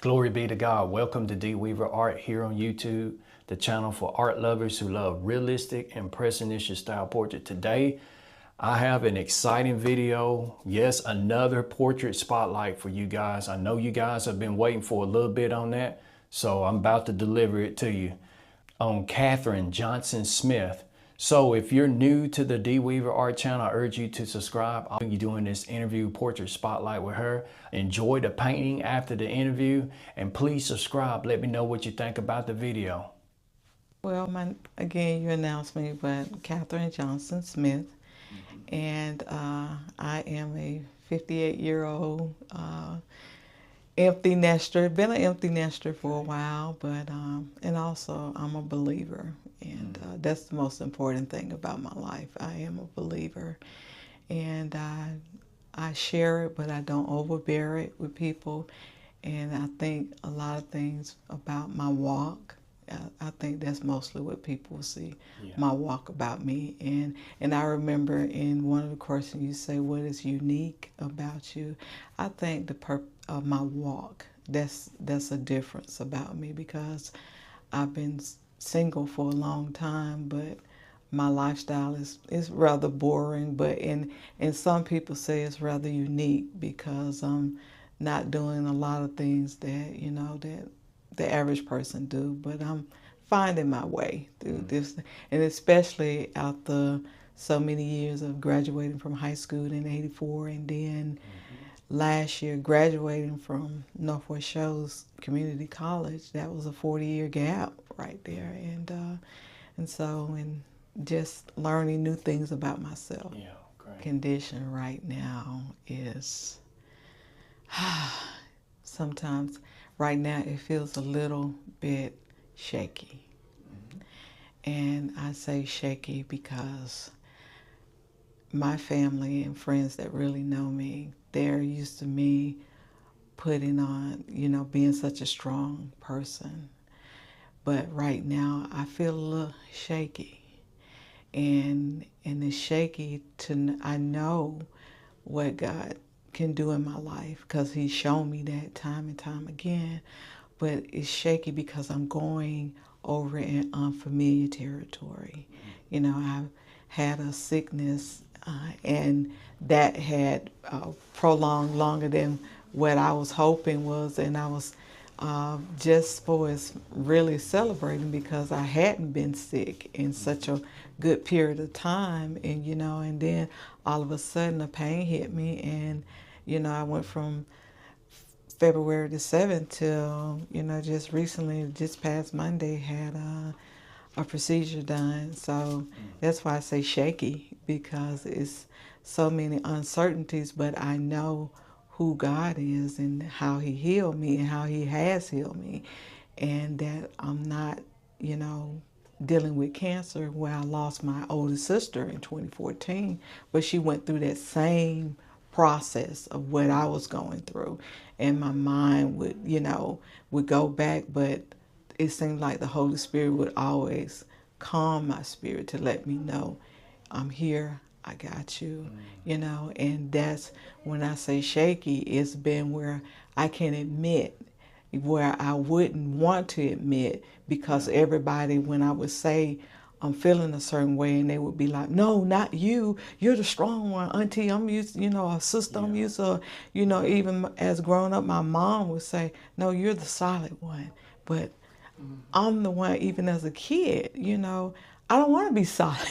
Glory be to God. Welcome to D. Weaver Art here on YouTube, the channel for art lovers who love realistic, impressionistic style portrait. Today, I have an exciting video. Yes, another portrait spotlight for you guys. I know you guys have been waiting for a little bit on that, so I'm about to deliver it to you on Catherine Johnson Smith. So if you're new to the D. Weaver Art channel, I urge you to subscribe. I'll be doing this interview portrait spotlight with her. Enjoy the painting after the interview, and please subscribe. Let me know what you think about the video. Well, again, you announced me, but Catherine Johnson Smith, and I am a 58-year-old empty nester. Been an empty nester for a while, but and also I'm a believer, and that's the most important thing about my life. I am a believer, and I share it, but I don't overbear it with people. And I think a lot of things about my walk. I think that's mostly what people see, my walk about me. And I remember in one of the questions you say, what is unique about you? I think the of my walk, that's a difference about me, because I've been single for a long time, but my lifestyle is rather boring. But and some people say it's rather unique because I'm not doing a lot of things that that the average person do, but I'm finding my way through this, and especially after so many years of graduating from high school in '84, and then last year graduating from Northwest Shoals Community College. That was a 40-year gap right there, and so just learning new things about myself. Yeah, great. Condition right now is sometimes right now it feels a little bit shaky. And I say shaky because my family and friends that really know me, they're used to me putting on, being such a strong person. But right now I feel a little shaky. And it's shaky I know what God can do in my life, because He's shown me that time and time again. But it's shaky because I'm going over in unfamiliar territory. I've had a sickness, and that had prolonged longer than what I was hoping was, and I was just really celebrating because I hadn't been sick in such a good period of time, and then all of a sudden the pain hit me, and I went from February the 7th till, just recently, just past Monday, had a procedure done. So that's why I say shaky, because it's so many uncertainties, but I know who God is and how He healed me and how He has healed me, and that I'm not, dealing with cancer, where I lost my oldest sister in 2014, but she went through that same process of what I was going through, and my mind would go back, but it seemed like the Holy Spirit would always calm my spirit to let me know, I'm here, I got you, and that's when I say shaky. It's been where I can admit where I wouldn't want to admit, because everybody, when I would say I'm feeling a certain way, and they would be like, no, not you, you're the strong one, auntie, I'm used, a sister, I'm used to, even as growing up, my mom would say, no, you're the solid one. But I'm the one, even as a kid, I don't want to be solid.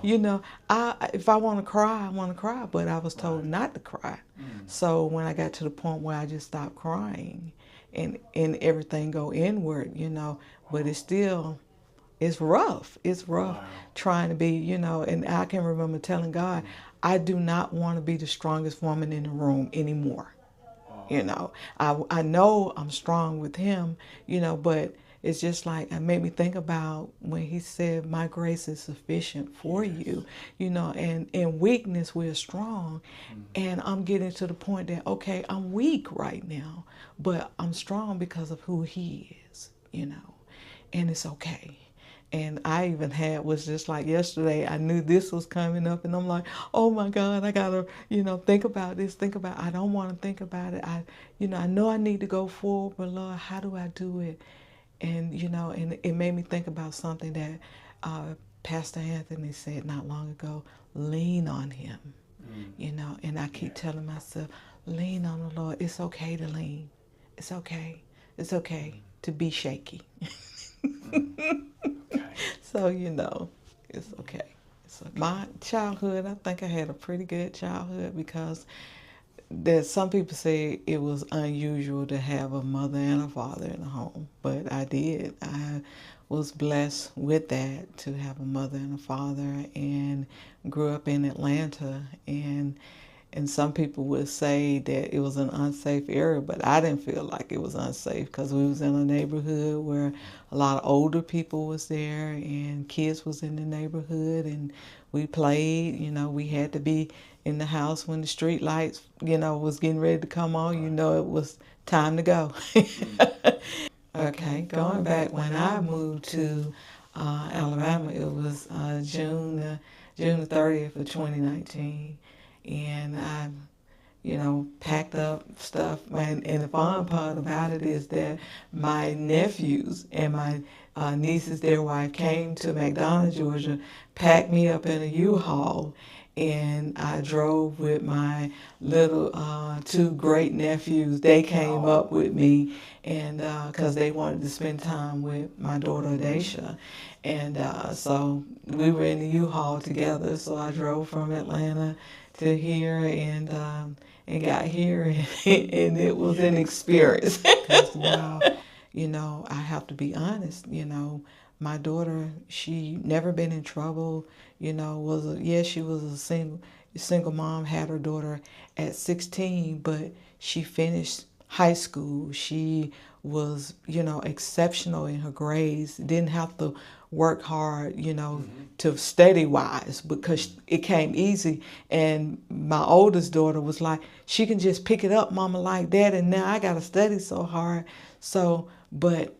If I want to cry, I want to cry, but I was told not to cry. So when I got to the point where I just stopped crying, and everything go inward, but it's rough. It's rough trying to be, and I can remember telling God, I do not want to be the strongest woman in the room anymore. I know I'm strong with Him, but it's just like, it made me think about when He said, my grace is sufficient for you, and in weakness we're strong. And I'm getting to the point that, okay, I'm weak right now, but I'm strong because of who He is, and it's okay. And I even was just like yesterday, I knew this was coming up, and I'm like, oh my God, I gotta, think about this, I don't want to think about it. I know I need to go forward, but Lord, how do I do it? And, and it made me think about something that Pastor Anthony said not long ago: lean on him, and I keep telling myself, lean on the Lord. It's okay to lean. It's okay. It's okay to be shaky. Okay. So, it's okay. It's okay. My childhood, I think I had a pretty good childhood, because there's some people say it was unusual to have a mother and a father in the home, but I did. I was blessed with that, to have a mother and a father, and grew up in Atlanta. And some people would say that it was an unsafe area, but I didn't feel like it was unsafe, because we was in a neighborhood where a lot of older people was there, and kids was in the neighborhood, and we played. We had to be in the house when the street lights, was getting ready to come on. It was time to go. Okay, going back when I moved to Alabama, it was June the 30th of 2019, and I packed up stuff. And the fun part about it is that my nephews and my nieces, their wife, came to McDonough, Georgia, packed me up in a U-Haul, and I drove with my little two great nephews. They came up with me, and because they wanted to spend time with my daughter Daisha. And so we were in the U-Haul together. So I drove from Atlanta to here, and got here, and it was an experience. Because now, I have to be honest. My daughter, she never been in trouble. She was a single mom, had her daughter at 16, but she finished high school. She was, exceptional in her grades. Didn't have to work hard, to study wise, because it came easy. And my oldest daughter was like, she can just pick it up, mama, like that. And now I got to study so hard. So, but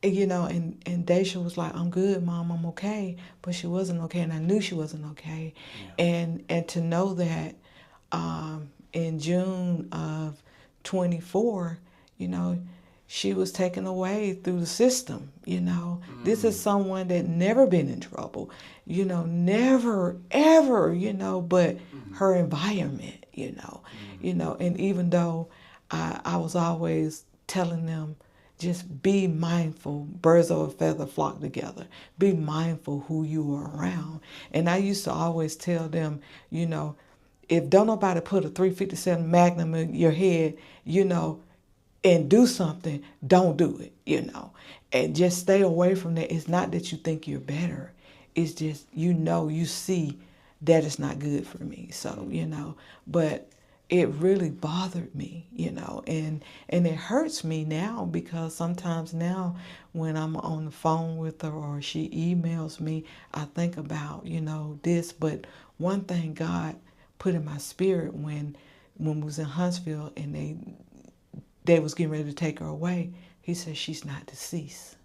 and Daisha was like, I'm good, Mom, I'm okay. But she wasn't okay, and I knew she wasn't okay. Yeah. And to know that in June of 24, she was taken away through the system. This is someone that never been in trouble, never, ever, but her environment, and even though I was always telling them, just be mindful. Birds of a feather flock together. Be mindful who you are around. And I used to always tell them, if don't nobody put a 357 Magnum in your head, and do something, don't do it, And just stay away from that. It's not that you think you're better. It's just, you see that it's not good for me. So, but it really bothered me, and it hurts me now, because sometimes now when I'm on the phone with her or she emails me, I think about, this. But one thing God put in my spirit when we was in Huntsville and they was getting ready to take her away, he said, she's not deceased.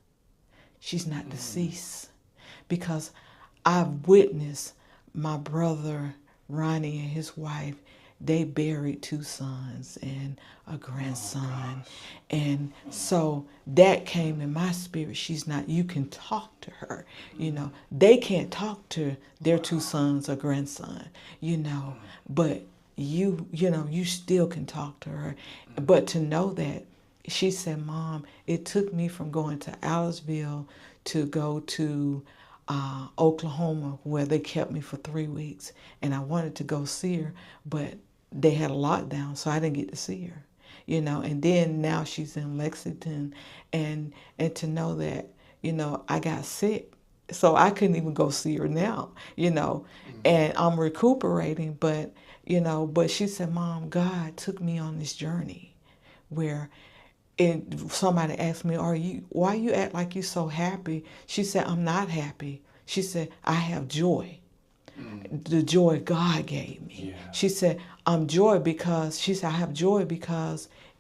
She's not deceased. Because I've witnessed my brother Ronnie and his wife, they buried 2 sons and a grandson. And so that came in my spirit. She's not, you can talk to her, They can't talk to their 2 sons or grandson, but you still can talk to her. But to know that, she said, Mom, it took me from going to Aliceville to go to Oklahoma, where they kept me for 3 weeks. And I wanted to go see her, but they had a lockdown, so I didn't get to see her, And then now she's in Lexington, and to know that, I got sick, so I couldn't even go see her now, And I'm recuperating, but but she said, Mom, God took me on this journey where. And somebody asked me, why you act like you're so happy? She said, I'm not happy. She said, I have joy. The joy God gave me. Yeah. She said, I have joy because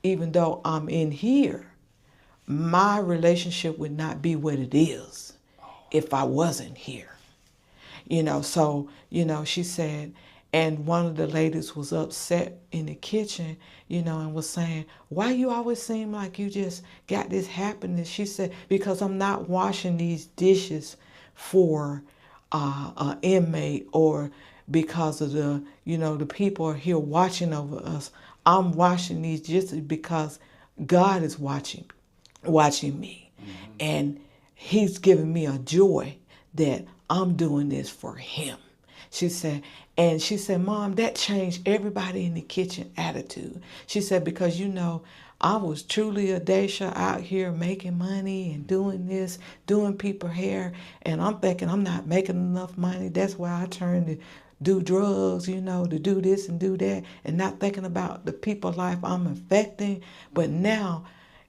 even though I'm in here, my relationship would not be what it is if I wasn't here. So, she said, and one of the ladies was upset in the kitchen, and was saying, why you always seem like you just got this happiness? She said, because I'm not washing these dishes for an inmate, or because of the people are here watching over us. I'm washing these dishes because God is watching me. And he's giving me a joy that I'm doing this for him. She said, Mom, that changed everybody in the kitchen attitude. She said, because I was truly a Daisha out here making money and doing this, doing people hair, and I'm thinking I'm not making enough money. That's why I turned to do drugs, to do this and do that, and not thinking about the people's life I'm affecting. But now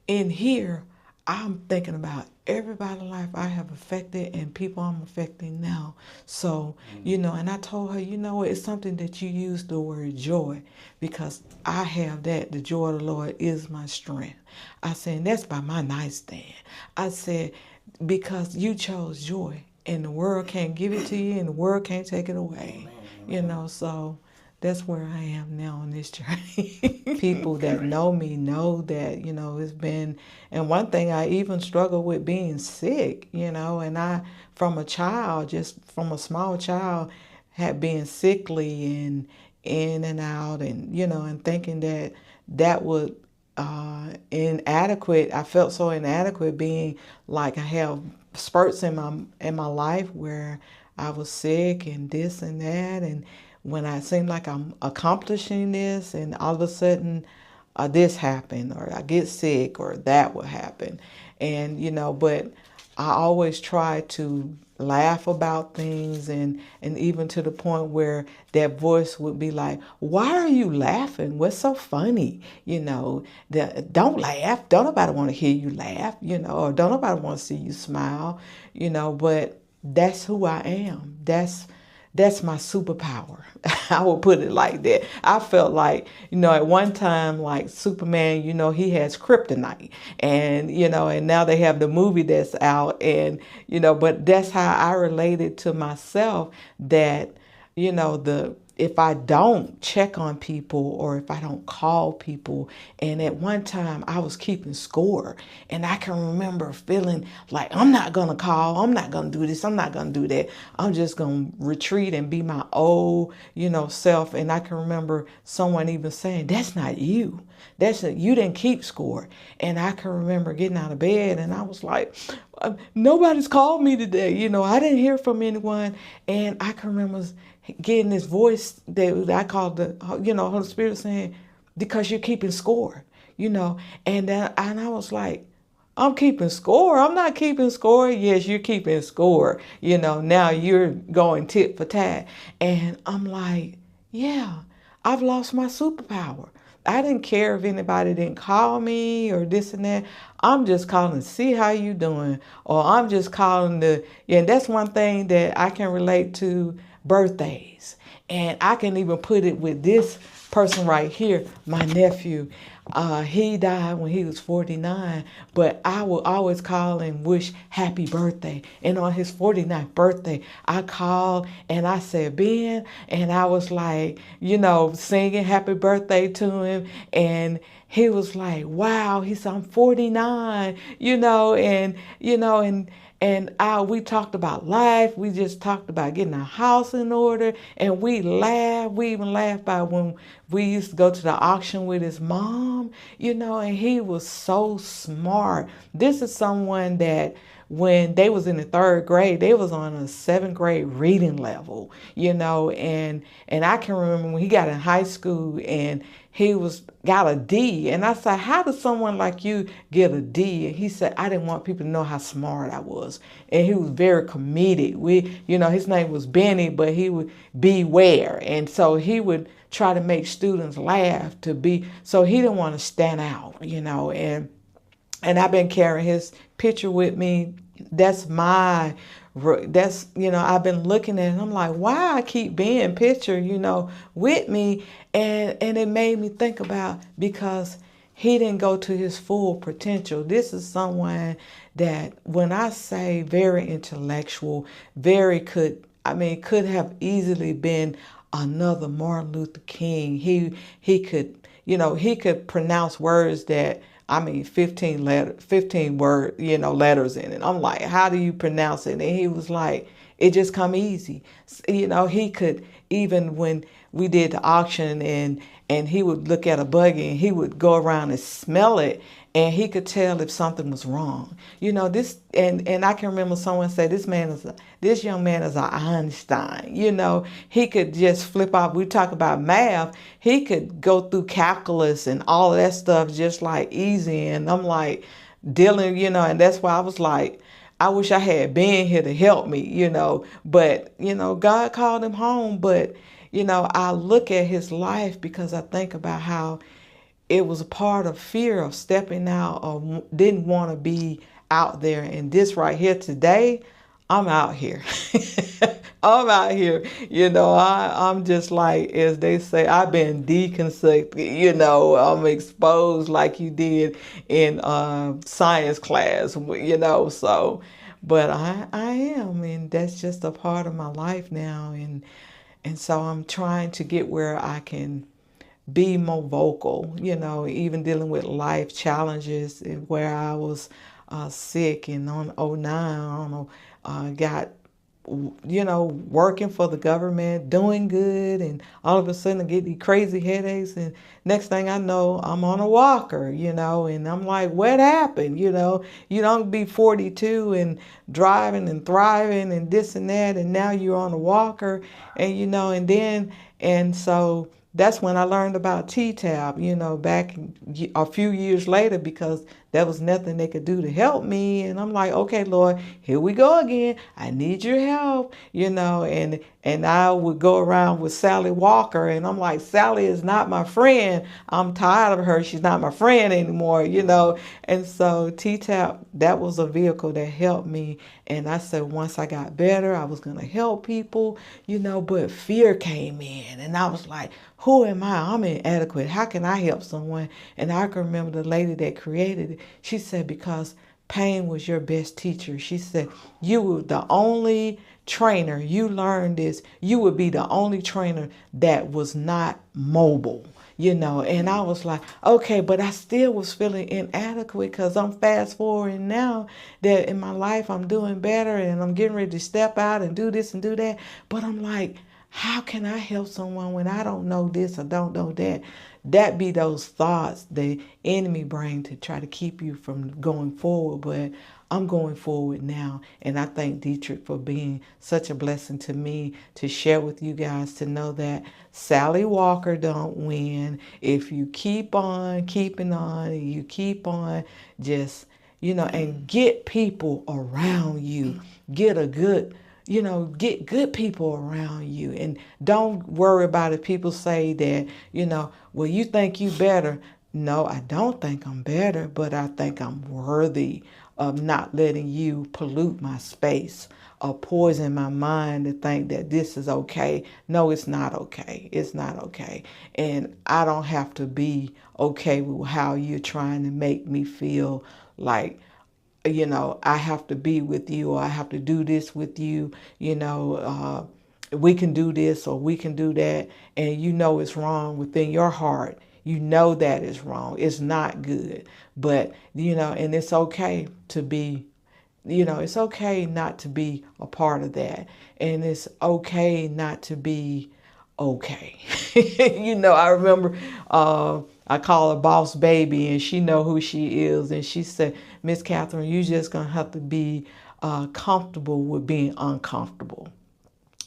in here, I'm thinking about everybody's life I have affected and people I'm affecting now. So, and I told her, it's something that you use the word joy, because I have that. The joy of the Lord is my strength. I said, and that's by my nightstand. I said, because you chose joy, and the world can't give it to you and the world can't take it away. So that's where I am now on this journey. People that know me know that, it's been, and one thing I even struggle with being sick, and I, from a small child, had been sickly and in and out, and, and thinking that would inadequate. I felt so inadequate, being like I have spurts in my life where I was sick and this and that, and when I seem like I'm accomplishing this, and all of a sudden this happened, or I get sick, or that will happen. And, but I always try to laugh about things, and even to the point where that voice would be like, why are you laughing? What's so funny? Don't laugh. Don't nobody want to hear you laugh, or don't nobody want to see you smile, but that's who I am. That's my superpower. I would put it like that. I felt like, at one time, like Superman, he has kryptonite, and, and now they have the movie that's out, and, but that's how I related to myself, that, if I don't check on people, or if I don't call people, and at one time I was keeping score, and I can remember feeling like, I'm not going to call, I'm not going to do this, I'm not going to do that, I'm just going to retreat and be my old, self. And I can remember someone even saying, that's not you. You didn't keep score. And I can remember getting out of bed, and I was like, nobody's called me today. I didn't hear from anyone. And I can remember getting this voice that I called the, Holy Spirit, saying, because you're keeping score, and I was like, I'm keeping score. I'm not keeping score. Yes, you're keeping score. Now you're going tit for tat. And I'm like, yeah, I've lost my superpower. I didn't care if anybody didn't call me or this and that. I'm just calling to see how you doing. Or I'm just calling and that's one thing that I can relate to, birthdays. And I can even put it with this person right here, my nephew. He died when he was 49, but I will always call and wish happy birthday. And on his 49th birthday, I called and I said, Ben, and I was like, singing happy birthday to him. And he was like, wow, he said, I'm 49, we talked about life. We just talked about getting our house in order, and we laughed. We even laughed about when we used to go to the auction with his mom, and he was so smart. This is someone that when they was in the 3rd grade, they was on a 7th grade reading level, and I can remember when he got in high school and he got a D. And I said, how does someone like you get a D? And he said, I didn't want people to know how smart I was. And he was very comedic. His name was Benny, but he would beware. And so he would try to make students laugh so he didn't want to stand out, and I've been carrying his picture with me. I've been looking at it, and I'm like, why I keep being picture, with me. And it made me think about, because he didn't go to his full potential. This is someone that, when I say very intellectual, could have easily been another Martin Luther King. He could, he could pronounce words that, 15 word, letters in it. I'm like, how do you pronounce it? And he was like, it just come easy. He could, even when we did the auction, and he would look at a buggy and he would go around and smell it, and he could tell if something was wrong. This, and I can remember someone say, this young man is an Einstein. He could just flip off. We talk about math. He could go through calculus and all of that stuff just like easy. And I'm like dealing, and that's why I was like, I wish I had been here to help me, but, God called him home. But, I look at his life because I think about how it was a part of fear of stepping out, or didn't want to be out there. And this right here today, I'm out here. I'm out here. I'm just like, as they say, I've been deconstructed, I'm exposed like you did in science class, so, but I am, and that's just a part of my life now. And so I'm trying to get where I can be more vocal, even dealing with life challenges, where I was sick and on '09, got, working for the government, doing good, and all of a sudden I get these crazy headaches, and next thing I know, I'm on a walker, and I'm like, what happened? You don't be 42 and driving and thriving and this and that, and now you're on a walker, and so that's when I learned about T-Tab, back a few years later, because there was nothing they could do to help me. And I'm like, okay, Lord, here we go again. I need your help, and I would go around with Sally Walker, and I'm like, Sally is not my friend. I'm tired of her. She's not my friend anymore, And so T-Tab, that was a vehicle that helped me. And I said, once I got better, I was going to help people, but fear came in, and I was like, who am I? I'm inadequate. How can I help someone? And I can remember the lady that created it. She said, because pain was your best teacher. She said, you were the only trainer. You learned this. You would be the only trainer that was not mobile. And I was like, okay, but I still was feeling inadequate, because I'm fast forwarding now that in my life I'm doing better, and I'm getting ready to step out and do this and do that. But I'm like, how can I help someone when I don't know this or don't know that? That be those thoughts the enemy bring to try to keep you from going forward. But I'm going forward now. And I thank Dietrich for being such a blessing to me, to share with you guys, to know that Sally Walker don't win. If you keep on keeping on, and you keep on just, and get people around you, get good people around you, and don't worry about it. People say that, well, you think you better. No, I don't think I'm better, but I think I'm worthy of not letting you pollute my space or poison my mind to think that this is okay. No, it's not okay. It's not okay. And I don't have to be okay with how you're trying to make me feel like, I have to be with you, or I have to do this with you, we can do this or we can do that, and it's wrong within your heart. That is wrong. It's not good. But, and it's okay to be, it's okay not to be a part of that. And it's okay not to be okay. I remember I call her Boss Baby, and she know who she is. And she said, Miss Catherine, you just going to have to be comfortable with being uncomfortable.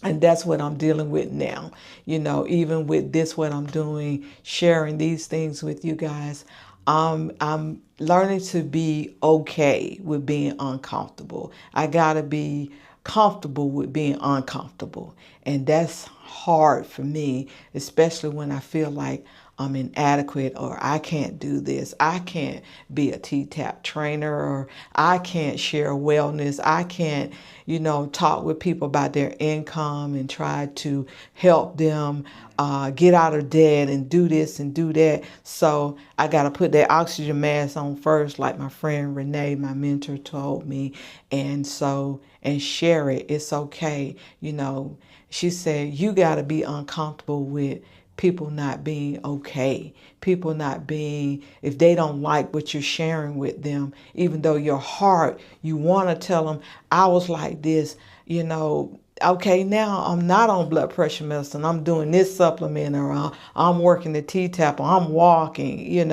And that's what I'm dealing with now. Even with this, what I'm doing, sharing these things with you guys, I'm learning to be okay with being uncomfortable. I got to be comfortable with being uncomfortable. And that's hard for me, especially when I feel like I'm inadequate, or I can't do this. I can't be a T-tap trainer, or I can't share wellness. I can't, talk with people about their income and try to help them get out of debt and do this and do that. So I got to put that oxygen mask on first, like my friend Renee, my mentor, told me. And share it. It's okay. She said, you got to be uncomfortable with people not being okay, people not being, if they don't like what you're sharing with them, even though your heart, you want to tell them, I was like this, okay, now I'm not on blood pressure medicine, I'm doing this supplement, or I'm working the T-tap, or I'm walking,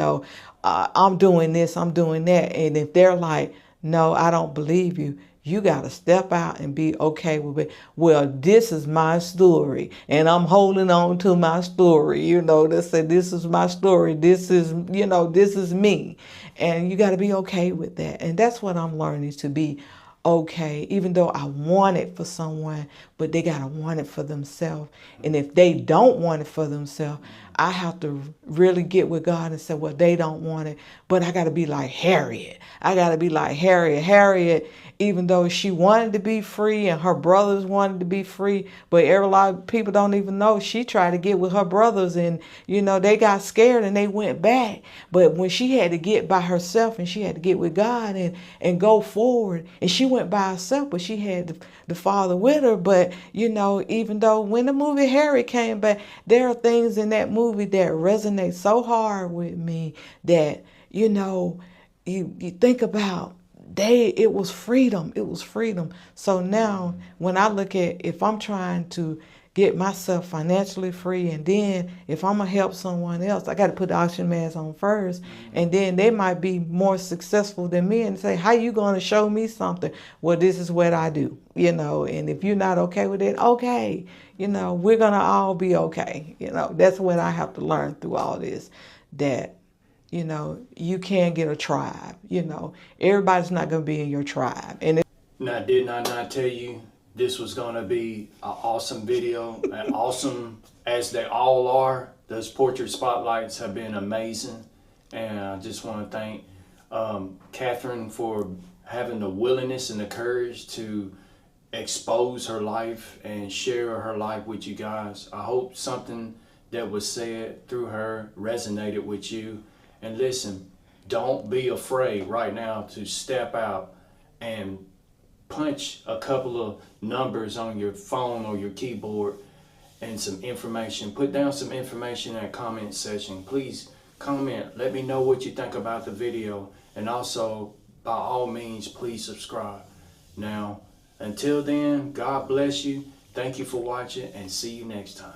I'm doing this, I'm doing that. And if they're like, no, I don't believe you, you got to step out and be okay with it. Well, this is my story, and I'm holding on to my story. They say, this is my story. This is, this is me. And you got to be okay with that. And that's what I'm learning, to be okay, even though I want it for someone, but they got to want it for themselves. And if they don't want it for themselves, I have to really get with God and say, well, they don't want it, but I got to be like Harriet. I got to be like Harriet. Harriet, even though she wanted to be free and her brothers wanted to be free, but a lot of people don't even know she tried to get with her brothers, and they got scared and they went back. But when she had to get by herself and she had to get with God and go forward, and she went by herself, but she had the Father with her. But even though when the movie Harriet came back, there are things in that movie that resonate so hard with me that you think about, it was freedom. It was freedom. So now when I look at, if I'm trying to get myself financially free, and then if I'm going to help someone else, I got to put the oxygen mask on first. And then they might be more successful than me and say, how you going to show me something? Well, this is what I do, and if you're not okay with it, okay, we're going to all be okay. That's what I have to learn through all this, that you can get a tribe. Everybody's not going to be in your tribe. And Now, did I not tell you this was going to be an awesome video? And awesome as they all are. Those portrait spotlights have been amazing. And I just want to thank Catherine for having the willingness and the courage to expose her life and share her life with you guys. I hope something that was said through her resonated with you. And listen, don't be afraid right now to step out and punch a couple of numbers on your phone or your keyboard and some information. Put down some information in that comment section. Please comment. Let me know what you think about the video. And also, by all means, please subscribe. Now, until then, God bless you. Thank you for watching, and see you next time.